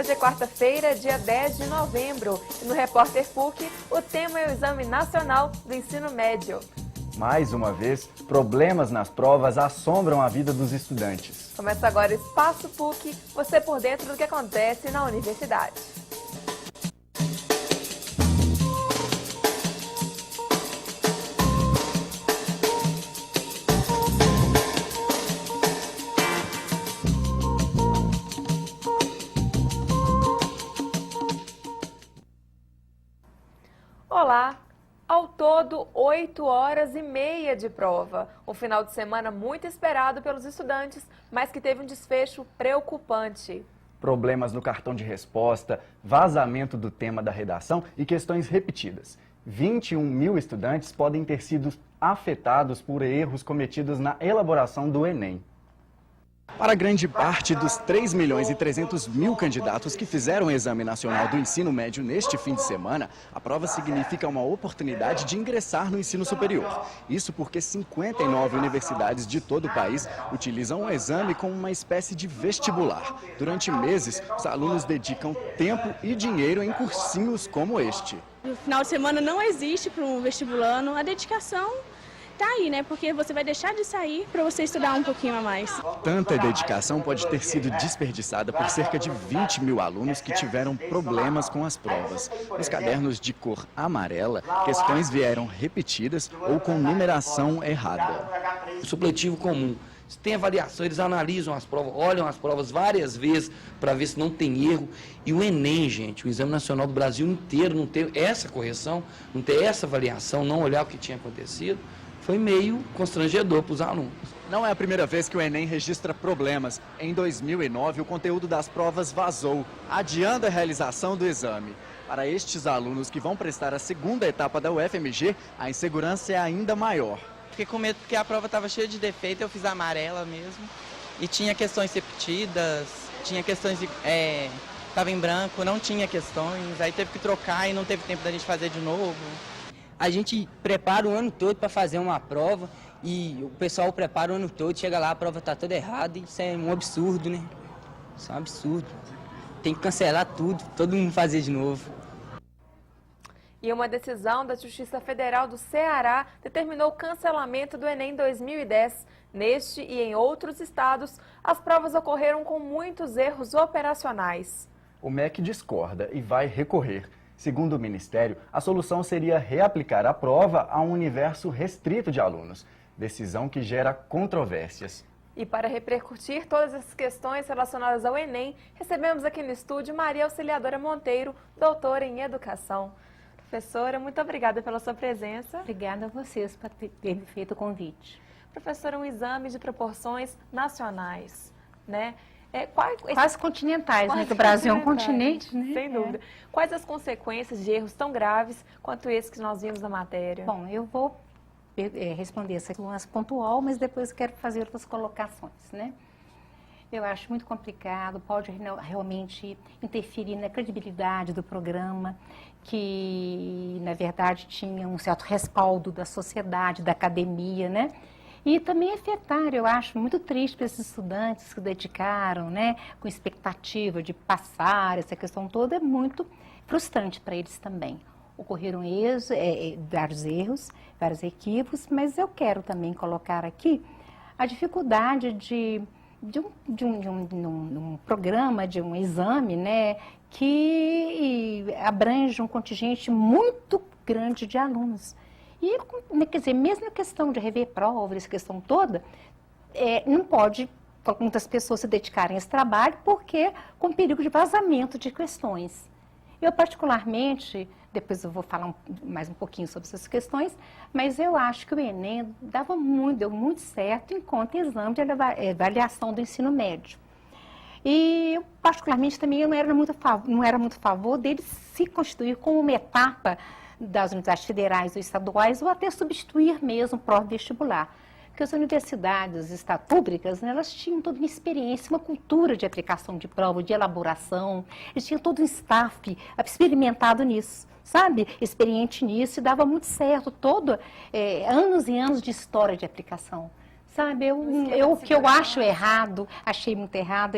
Hoje é quarta-feira, dia 10 de novembro, e no Repórter PUC, o tema é o Exame Nacional do Ensino Médio. Mais uma vez, problemas nas provas assombram a vida dos estudantes. Começa agora o Espaço PUC, você por dentro do que acontece na universidade. Olá! Ao todo, 8 horas e meia de prova. Um final de semana muito esperado pelos estudantes, mas que teve um desfecho preocupante. Problemas no cartão de resposta, vazamento do tema da redação e questões repetidas. 21 mil estudantes podem ter sido afetados por erros cometidos na elaboração do Enem. Para grande parte dos 3 milhões e 300 mil candidatos que fizeram o Exame Nacional do Ensino Médio neste fim de semana, a prova significa uma oportunidade de ingressar no ensino superior. Isso porque 59 universidades de todo o país utilizam o exame como uma espécie de vestibular. Durante meses, os alunos dedicam tempo e dinheiro em cursinhos como este. No final de semana não existe para um vestibulando, a dedicação tá aí, né? Porque você vai deixar de sair para você estudar um pouquinho a mais. Tanta dedicação pode ter sido desperdiçada por cerca de 20 mil alunos que tiveram problemas com as provas. Nos cadernos de cor amarela, questões vieram repetidas ou com numeração errada. O supletivo comum. Se tem avaliação, eles analisam as provas, olham as provas várias vezes para ver se não tem erro. E o Enem, gente, o Exame Nacional do Brasil inteiro, não ter essa correção, não ter essa avaliação, não olhar o que tinha acontecido, foi meio constrangedor para os alunos. Não é a primeira vez que o Enem registra problemas. Em 2009, o conteúdo das provas vazou, adiando a realização do exame. Para estes alunos que vão prestar a segunda etapa da UFMG, a insegurança é ainda maior. Fiquei com medo porque a prova estava cheia de defeito, eu fiz a amarela mesmo. E tinha questões repetidas, tinha questões estava em branco, não tinha questões, aí teve que trocar e não teve tempo da gente fazer de novo. A gente prepara o ano todo para fazer uma prova e o pessoal prepara o ano todo, chega lá, a prova está toda errada, isso é um absurdo, né? Isso é um absurdo. Tem que cancelar tudo, todo mundo fazer de novo. E uma decisão da Justiça Federal do Ceará determinou o cancelamento do Enem 2010. Neste e em outros estados, as provas ocorreram com muitos erros operacionais. O MEC discorda e vai recorrer. Segundo o Ministério, a solução seria reaplicar a prova a um universo restrito de alunos, decisão que gera controvérsias. E para repercutir todas essas questões relacionadas ao Enem, recebemos aqui no estúdio Maria Auxiliadora Monteiro, doutora em Educação. Professora, muito obrigada pela sua presença. Obrigada a vocês por ter me feito o convite. Professora, um exame de proporções nacionais, né? Quase continentais, né? Que o Brasil é um continente, né? Sem dúvida. Quais as consequências de erros tão graves quanto esse que nós vimos na matéria? Bom, eu vou responder essa mais pontual, mas depois eu quero fazer outras colocações, né? Eu acho muito complicado, pode realmente interferir na credibilidade do programa, que, na verdade, tinha um certo respaldo da sociedade, da academia, né? E também afetar, eu acho muito triste para esses estudantes que se dedicaram, né, com expectativa de passar, essa questão toda é muito frustrante para eles também. Ocorreram vários erros, vários equívocos, mas eu quero também colocar aqui a dificuldade de um programa, de um exame, né, que abrange um contingente muito grande de alunos. E, quer dizer, mesmo a questão de rever provas, essa questão toda, não pode muitas pessoas se dedicarem a esse trabalho, porque com perigo de vazamento de questões. Eu, particularmente, depois eu vou falar mais um pouquinho sobre essas questões, mas eu acho que o Enem deu muito certo enquanto exame de avaliação do ensino médio. E, eu, particularmente, também eu não era muito a favor dele se constituir como uma etapa das universidades federais ou estaduais, ou até substituir mesmo o próprio vestibular. Porque as universidades públicas, né, elas tinham toda uma experiência, uma cultura de aplicação de prova, de elaboração, eles tinham todo um staff experimentado nisso, sabe? Experiente nisso, e dava muito certo, anos e anos de história de aplicação. Sabe, o que eu acho errado, achei muito errado,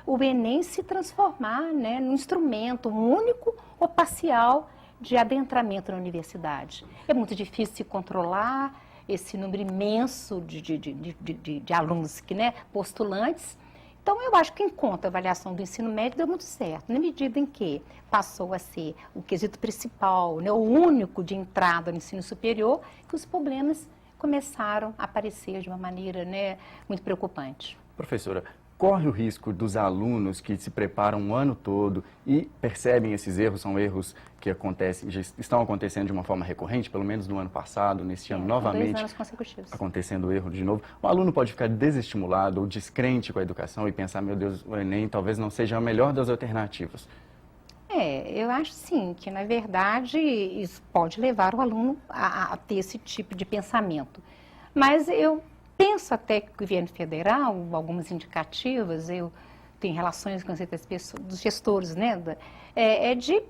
o Enem se transformar, né, num instrumento único ou parcial de adentramento na universidade. É muito difícil se controlar esse número imenso de alunos, né, postulantes. Então, eu acho que, enquanto a avaliação do ensino médio deu muito certo, na medida em que passou a ser o quesito principal, né, o único de entrada no ensino superior, que os problemas começaram a aparecer de uma maneira, né, muito preocupante. Professora, corre o risco dos alunos que se preparam o ano todo e percebem esses erros, são erros que acontecem, já estão acontecendo de uma forma recorrente, pelo menos no ano passado, neste ano novamente, 2 anos consecutivos. acontecendo o erro de novo. O aluno pode ficar desestimulado ou descrente com a educação e pensar, meu Deus, o Enem talvez não seja a melhor das alternativas. Eu acho sim, que na verdade isso pode levar o aluno a ter esse tipo de pensamento. Mas eu penso até que o governo federal, algumas indicativas, eu tenho relações com as pessoas, dos gestores, né, de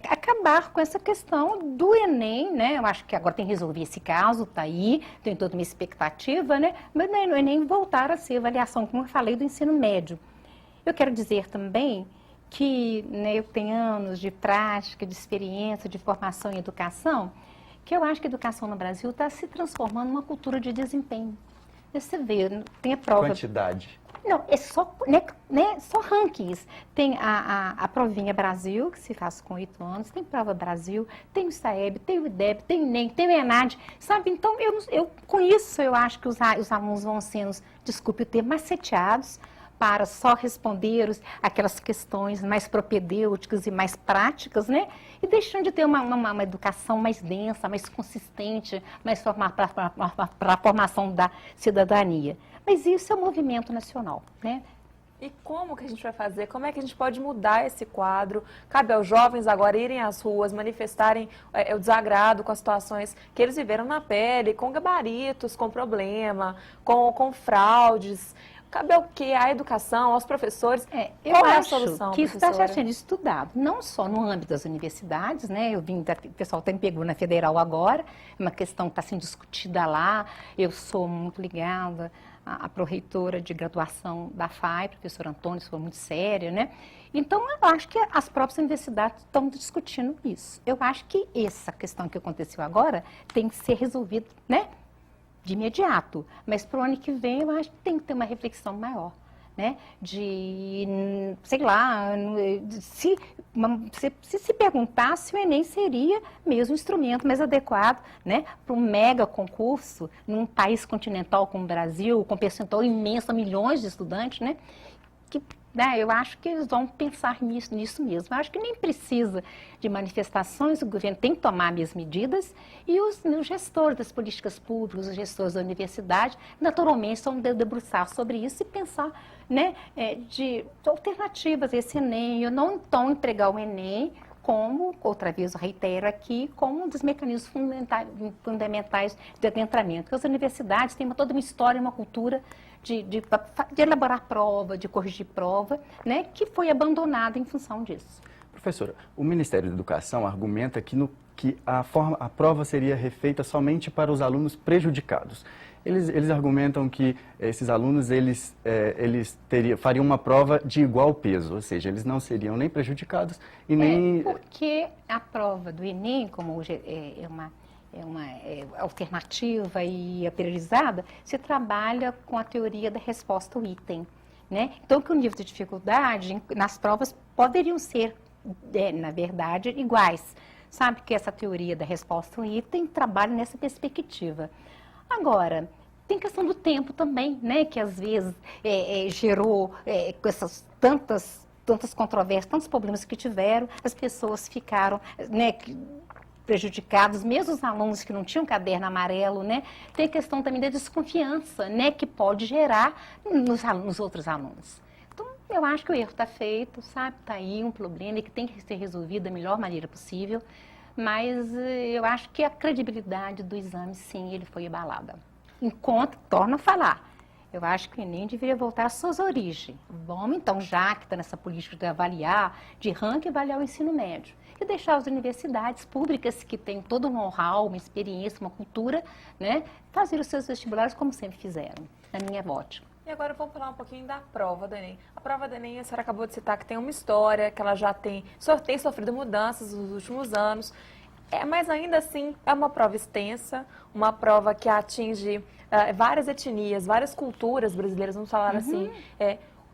acabar com essa questão do Enem, né? Eu acho que agora tem que resolver esse caso, está aí, tem toda uma expectativa, né? Mas o Enem voltar a ser avaliação, como eu falei, do ensino médio. Eu quero dizer também que, né, eu tenho anos de prática, de experiência, de formação em educação, que eu acho que a educação no Brasil está se transformando numa cultura de desempenho. Você vê, tem a prova... Quantidade. Não, é só, né, só rankings. Tem a provinha Brasil, que se faz com 8 anos, tem prova Brasil, tem o SAEB, tem o IDEB, tem o ENEM, tem o ENAD, sabe? Então, com isso, eu acho que os alunos vão sendo, desculpe o termo, maceteados para só responder aquelas questões mais propedêuticas e mais práticas, né? E deixando de ter uma educação mais densa, mais consistente, mais para a formação da cidadania. Mas isso é um movimento nacional, né? E como que a gente vai fazer? Como é que a gente pode mudar esse quadro? Cabe aos jovens agora irem às ruas, manifestarem o desagrado com as situações que eles viveram na pele, com gabaritos, com problema, com fraudes. Cabe ao quê? À educação, aos professores? Qual é a solução, que isso está professora? sendo estudado, não só no âmbito das universidades, né? O pessoal até me pegou na Federal agora, é uma questão que está sendo discutida lá. Eu sou muito ligada à pró-reitora de graduação da FAI, professora Antônio, isso foi muito séria, né? Então, eu acho que as próprias universidades estão discutindo isso. Eu acho que essa questão que aconteceu agora tem que ser resolvida, né, de imediato, mas para o ano que vem eu acho que tem que ter uma reflexão maior, né? Sei lá, se perguntar se o Enem seria mesmo um instrumento mais adequado, né, para um mega concurso num país continental como o Brasil, com um percentual imenso, milhões de estudantes, né? Eu acho que eles vão pensar nisso mesmo. Eu acho que nem precisa de manifestações, o governo tem que tomar as medidas e os gestores das políticas públicas, os gestores da universidade, naturalmente vão debruçar sobre isso e pensar, né, de alternativas a esse Enem. Eu não então empregar o Enem como, outra vez eu reitero aqui, como um dos mecanismos fundamentais de adentramento. Porque as universidades têm toda uma história, uma cultura de elaborar prova, de corrigir prova, né, que foi abandonada em função disso. Professora, o Ministério da Educação argumenta que a prova seria refeita somente para os alunos prejudicados. Eles argumentam que esses alunos fariam uma prova de igual peso, ou seja, eles não seriam nem prejudicados e nem... Porque a prova do Enem, como hoje é uma alternativa e priorizada, se trabalha com a teoria da resposta ao item, né? Então, que o nível de dificuldade nas provas poderiam ser, na verdade, iguais. Sabe que essa teoria da resposta ao item trabalha nessa perspectiva. Agora, tem questão do tempo também, né? Que às vezes gerou com essas tantas controvérsias, tantos problemas que tiveram, as pessoas ficaram, né, prejudicados, mesmo os alunos que não tinham caderno amarelo, né? Tem a questão também da desconfiança, né, que pode gerar nos outros alunos. Então, eu acho que o erro está feito, sabe? Está aí um problema que tem que ser resolvido da melhor maneira possível, mas eu acho que a credibilidade do exame, sim, ele foi abalada. Enquanto, torno a falar, Eu acho que o Enem deveria voltar às suas origens. Vamos, então, já que está nessa política de avaliar, de ranking, avaliar o ensino médio. E deixar as universidades públicas, que têm todo um know-how, uma experiência, uma cultura, né, fazer os seus vestibulares como sempre fizeram, na minha ótica. E agora vamos falar um pouquinho da prova do Enem. A prova do Enem, a senhora acabou de citar que tem uma história, que ela já tem sofrido mudanças nos últimos anos. Mas ainda assim, é uma prova extensa, uma prova que atinge várias etnias, várias culturas brasileiras, vamos falar assim.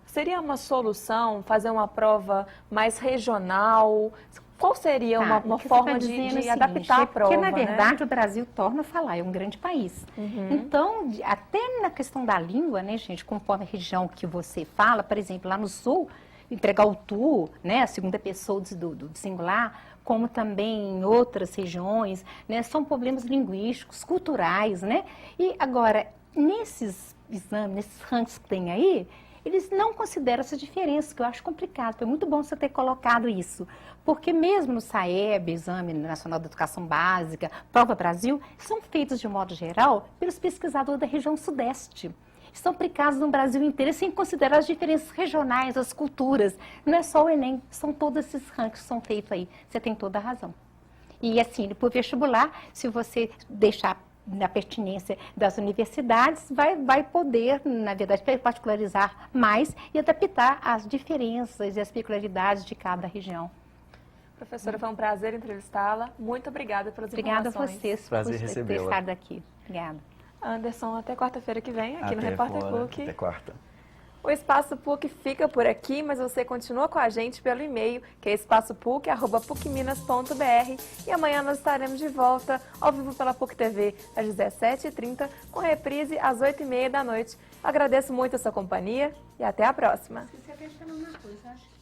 Seria uma solução fazer uma prova mais regional? Qual seria uma forma de adaptar a prova? Porque, na verdade, o Brasil, torna a falar, é um grande país. Então, até na questão da língua, né, gente, conforme a região que você fala, por exemplo, lá no Sul, entregar o tu, né, a segunda pessoa do singular, como também em outras regiões, né, são problemas linguísticos, culturais, né? E agora, nesses exames, nesses rankings que tem aí, eles não consideram essa diferença, que eu acho complicado. Foi muito bom você ter colocado isso, porque mesmo no SAEB, Exame Nacional da Educação Básica, Prova Brasil, são feitos de modo geral pelos pesquisadores da região Sudeste. Estão aplicados no Brasil inteiro, sem considerar as diferenças regionais, as culturas. Não é só o Enem, são todos esses rankings que são feitos aí. Você tem toda a razão. E assim, por vestibular, se você deixar na pertinência das universidades, vai poder, na verdade, particularizar mais e adaptar as diferenças e as peculiaridades de cada região. Professora, foi um prazer entrevistá-la. Muito obrigada pelas informações. Obrigada a vocês por ter estado aqui. Obrigada. Anderson, até quarta-feira que vem, aqui no Repórter PUC. Até quarta. O Espaço PUC fica por aqui, mas você continua com a gente pelo e-mail, que é espaçopuc@pucminas.br. E amanhã nós estaremos de volta, ao vivo pela PUC TV, às 17h30, com reprise às 8h30 da noite. Agradeço muito a sua companhia e até a próxima. Você quer falar uma coisa, acho que